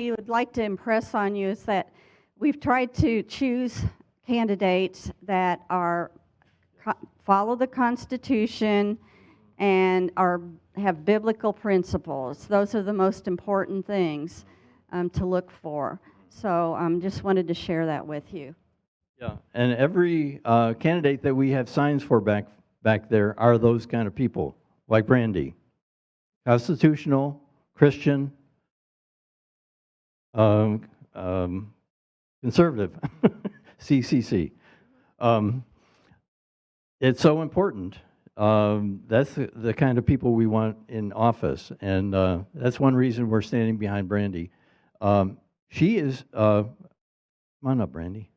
we would like to impress on you is that we've tried to choose candidates that follow the Constitution and have biblical principles. Those are the most important things to look for. So just wanted to share that with you. Yeah, and every candidate that we have signs for back there are those kind of people, like Brandy. Constitutional, Christian, conservative, CCC. It's so important. That's the kind of people we want in office, and that's one reason we're standing behind Brandy. She is, come on up, Brandy.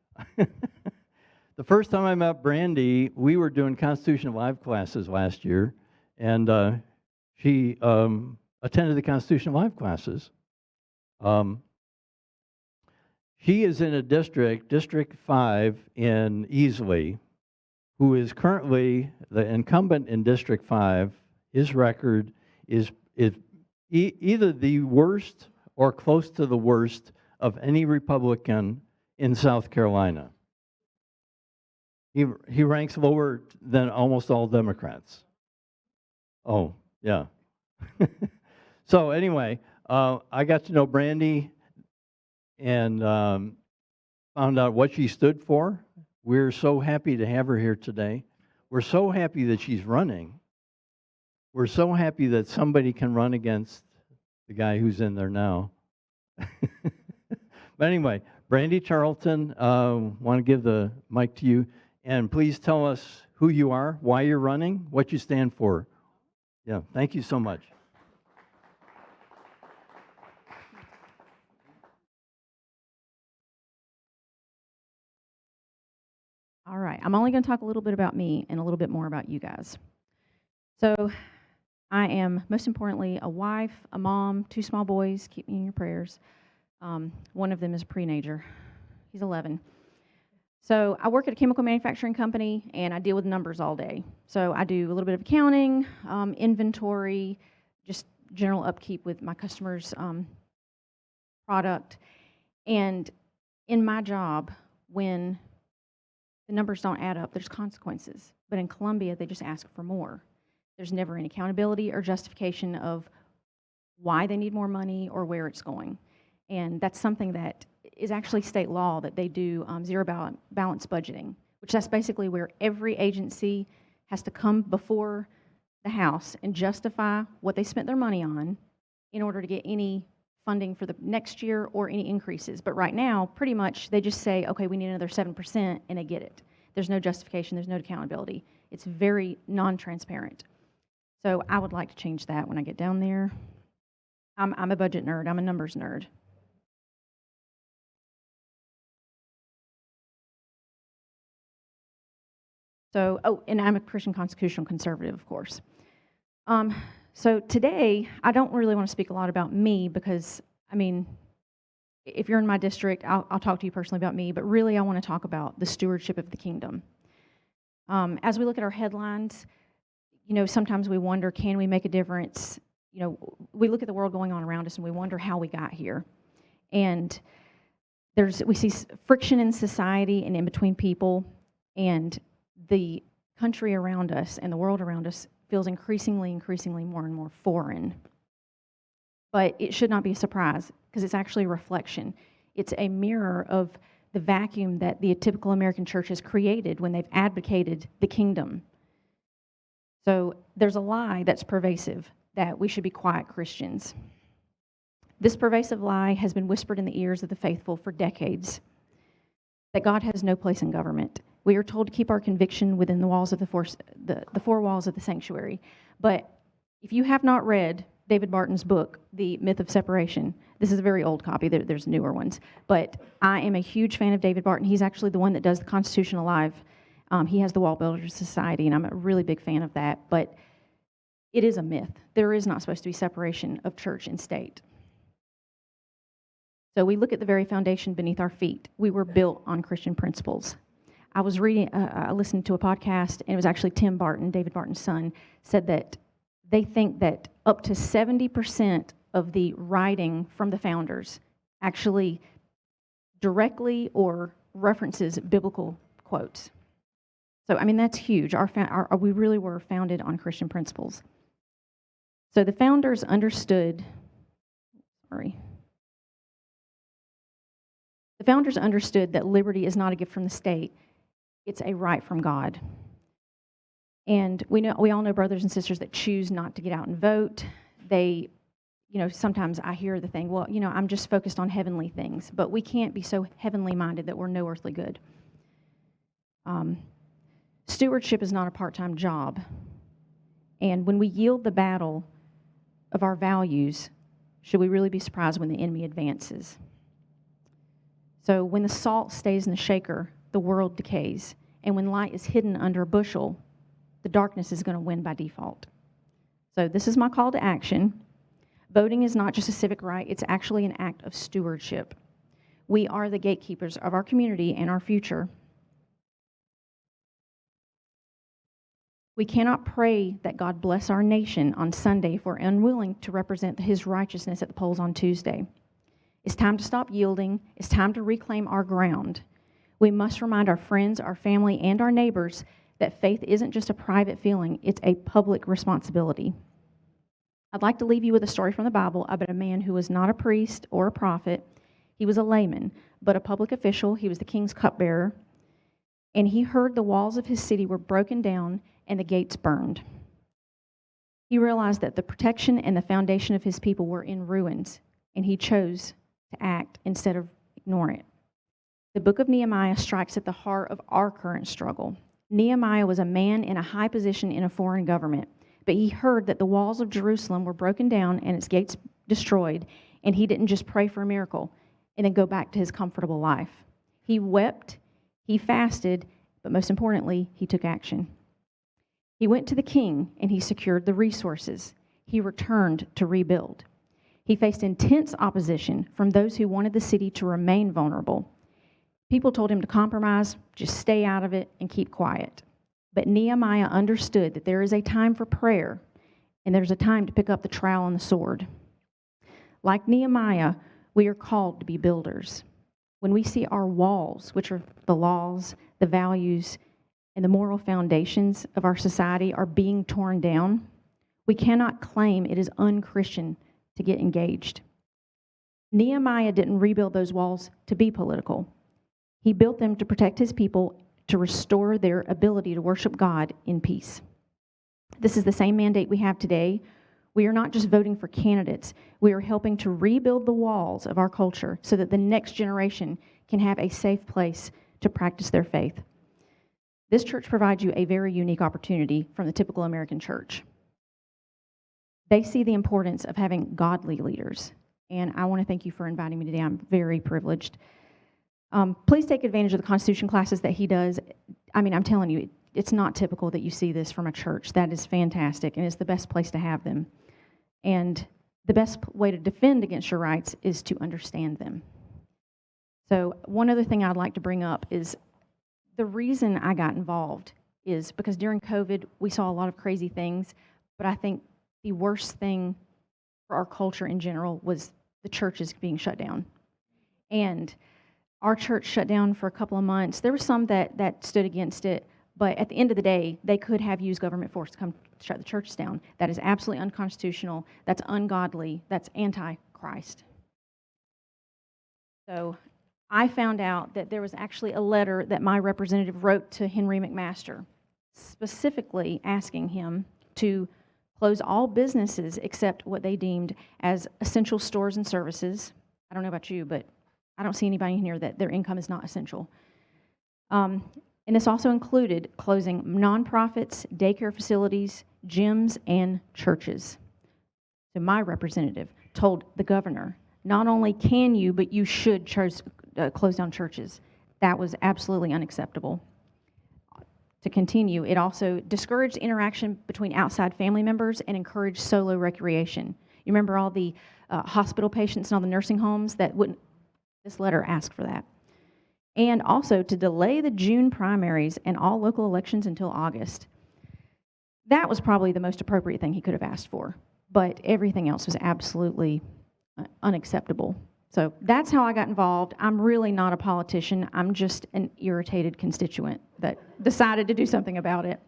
The first time I met Brandy, we were doing Constitution Live classes last year, and she attended the Constitution Live classes. She is in a District 5 in Easley, who is currently the incumbent in District 5. His record is either the worst or close to the worst of any Republican in South Carolina. He ranks lower than almost all Democrats. Oh, yeah. So anyway, I got to know Brandy and found out what she stood for. We're so happy to have her here today. We're so happy that she's running. We're so happy that somebody can run against the guy who's in there now. But anyway, Brandy Charlton, want to give the mic to you. And please tell us who you are, why you're running, what you stand for. Yeah, thank you so much. All right, I'm only going to talk a little bit about me and a little bit more about you guys. So I am, most importantly, a wife, a mom, 2 small boys. Keep me in your prayers. One of them is a pre-nager. He's 11. So I work at a chemical manufacturing company, and I deal with numbers all day. So I do a little bit of accounting, inventory, just general upkeep with my customers' product. And in my job, when the numbers don't add up, there's consequences. But in Columbia, they just ask for more. There's never any accountability or justification of why they need more money or where it's going. And that's something that is actually state law, that they do zero balance budgeting, which that's basically where every agency has to come before the House and justify what they spent their money on in order to get any funding for the next year or any increases. But right now, pretty much, they just say, okay, we need another 7%, and they get it. There's no justification, there's no accountability. It's very non-transparent. So I would like to change that when I get down there. I'm a budget nerd, I'm a numbers nerd. So, and I'm a Christian constitutional conservative, of course. So today, I don't really want to speak a lot about me because, I mean, if you're in my district, I'll talk to you personally about me, but really I want to talk about the stewardship of the kingdom. As we look at our headlines, you know, sometimes we wonder, can we make a difference? You know, we look at the world going on around us and we wonder how we got here. And we see friction in society and in between people, and the country around us and the world around us feels increasingly more and more foreign. But it should not be a surprise, because it's actually a reflection. It's a mirror of the vacuum that the typical American church has created when they've advocated the kingdom. So there's a lie that's pervasive, that we should be quiet Christians. This pervasive lie has been whispered in the ears of the faithful for decades, that God has no place in government. We are told to keep our conviction within the walls of the four walls of the sanctuary. But if you have not read David Barton's book, The Myth of Separation, this is a very old copy, there's newer ones, but I am a huge fan of David Barton. He's actually the one that does the Constitution Alive. He has the Wall Builders Society, and I'm a really big fan of that, but it is a myth. There is not supposed to be separation of church and state. So we look at the very foundation beneath our feet. We were built on Christian principles. I listened to a podcast, and it was actually Tim Barton, David Barton's son, said that they think that up to 70% of the writing from the founders actually directly or references biblical quotes. So, I mean, that's huge. We really were founded on Christian principles. So the founders understood, the founders understood that liberty is not a gift from the state, it's a right from God. And we all know brothers and sisters that choose not to get out and vote. They, sometimes I hear the thing, well, I'm just focused on heavenly things, but we can't be so heavenly minded that we're no earthly good. Stewardship is not a part-time job. And when we yield the battle of our values, should we really be surprised when the enemy advances? So when the salt stays in the shaker, the world decays. And when light is hidden under a bushel, the darkness is going to win by default. So this is my call to action. Voting is not just a civic right, it's actually an act of stewardship. We are the gatekeepers of our community and our future. We cannot pray that God bless our nation on Sunday if we're unwilling to represent His righteousness at the polls on Tuesday. It's time to stop yielding. It's time to reclaim our ground. We must remind our friends, our family, and our neighbors that faith isn't just a private feeling, it's a public responsibility. I'd like to leave you with a story from the Bible about a man who was not a priest or a prophet. He was a layman, but a public official. He was the king's cupbearer. And he heard the walls of his city were broken down and the gates burned. He realized that the protection and the foundation of his people were in ruins, and he chose to act instead of ignore it. The book of Nehemiah strikes at the heart of our current struggle. Nehemiah was a man in a high position in a foreign government, but he heard that the walls of Jerusalem were broken down and its gates destroyed, and he didn't just pray for a miracle and then go back to his comfortable life. He wept, he fasted, but most importantly, he took action. He went to the king and he secured the resources. He returned to rebuild. He faced intense opposition from those who wanted the city to remain vulnerable. People told him to compromise, just stay out of it, and keep quiet. But Nehemiah understood that there is a time for prayer, and there's a time to pick up the trowel and the sword. Like Nehemiah, we are called to be builders. When we see our walls, which are the laws, the values, and the moral foundations of our society, are being torn down, we cannot claim it is unchristian to get engaged. Nehemiah didn't rebuild those walls to be political. He built them to protect his people, to restore their ability to worship God in peace. This is the same mandate we have today. We are not just voting for candidates. We are helping to rebuild the walls of our culture so that the next generation can have a safe place to practice their faith. This church provides you a very unique opportunity from the typical American church. They see the importance of having godly leaders, and I want to thank you for inviting me today. I'm very privileged. Please take advantage of the Constitution classes that he does. I mean, I'm telling you, it's not typical that you see this from a church. That is fantastic, and it's the best place to have them. And the best way to defend against your rights is to understand them. So one other thing I'd like to bring up is the reason I got involved is because during COVID, we saw a lot of crazy things, but I think the worst thing for our culture in general was the churches being shut down. And our church shut down for a couple of months. There were some that stood against it, but at the end of the day, they could have used government force to come shut the churches down. That is absolutely unconstitutional. That's ungodly. That's anti-Christ. So I found out that there was actually a letter that my representative wrote to Henry McMaster, specifically asking him to close all businesses except what they deemed as essential stores and services. I don't know about you, but I don't see anybody in here that their income is not essential. And this also included closing nonprofits, daycare facilities, gyms, and churches. So my representative told the governor, not only can you, but you should close down churches. That was absolutely unacceptable. To continue, it also discouraged interaction between outside family members and encouraged solo recreation. You remember all the hospital patients and all the nursing homes that wouldn't. This letter asked for that. And also to delay the June primaries and all local elections until August. That was probably the most appropriate thing he could have asked for, but everything else was absolutely unacceptable. So that's how I got involved. I'm really not a politician. I'm just an irritated constituent that decided to do something about it.